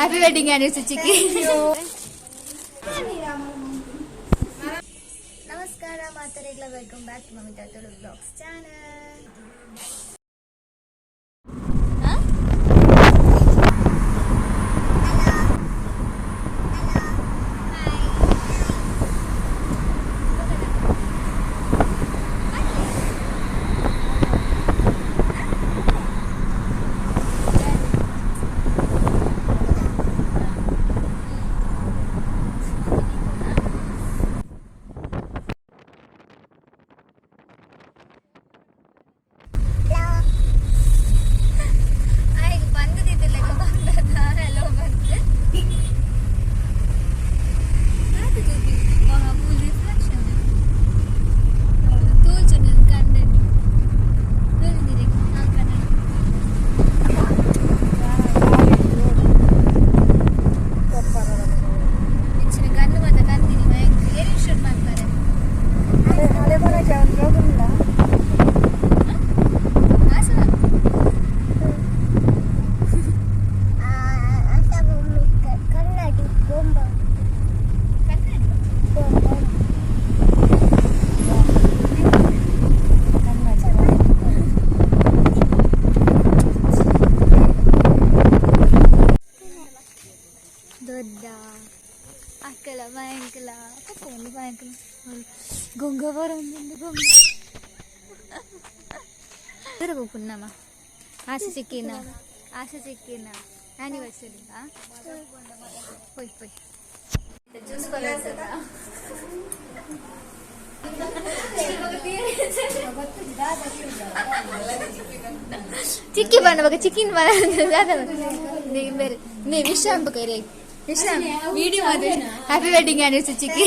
Happy wedding anniversary, Chikki. Namaskara, mathergla. Welcome back to Mamitha Tulu Vlogs channel. Punnama. Asa Chikkina. Anniversary. Poi. Chikki bana baga chicken bana zyada me Vishram bakare Vishram video made happy wedding anniversary Chikki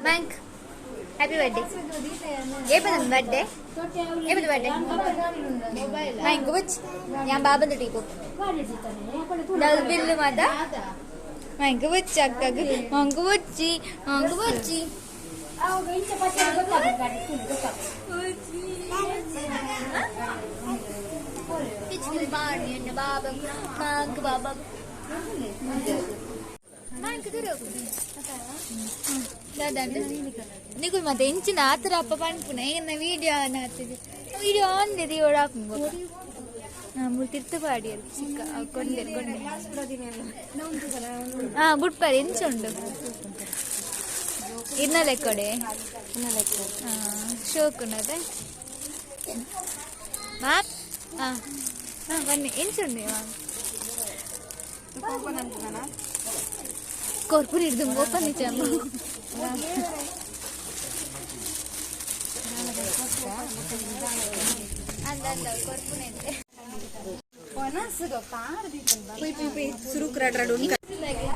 Bank happy birthday epada birthday Bank which yan baba the tipo dalbillu mada Bank which chakkagu manguchi నీకు ಮತ್ತೆ ಇಂಚಿನ ಆತರ ಅಪ್ಪ ಪನ್ಪುನೆ ಎನ್ನ video on ಇದೆ ಓಡಾಕು ಮೂರು ತಿರ್ತು ಪಾಡಿ ಚಿಕ್ಕ ಕೊಂಡೆ ಬುಟ್ಪಾರಿ ಎಂಚುಂಡು ಇನ್ನಲೆಕ್ಕಡೆ ಶೋಕುನ್ನದೆ ಬನ್ನಿ ಎಂಚುಂಡು korpun hirdum open ichama andalla korpun ende onasuga paar dipunda poi surukradra don lagi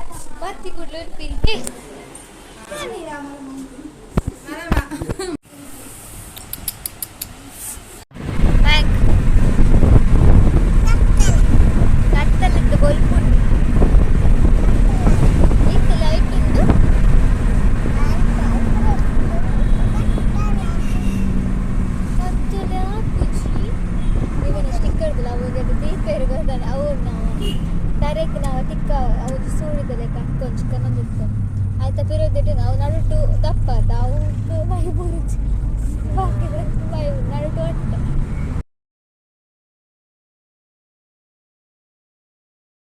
batti kudlu pinki ani rama bank kattalittu golpun ನಾವು ನಡುಟು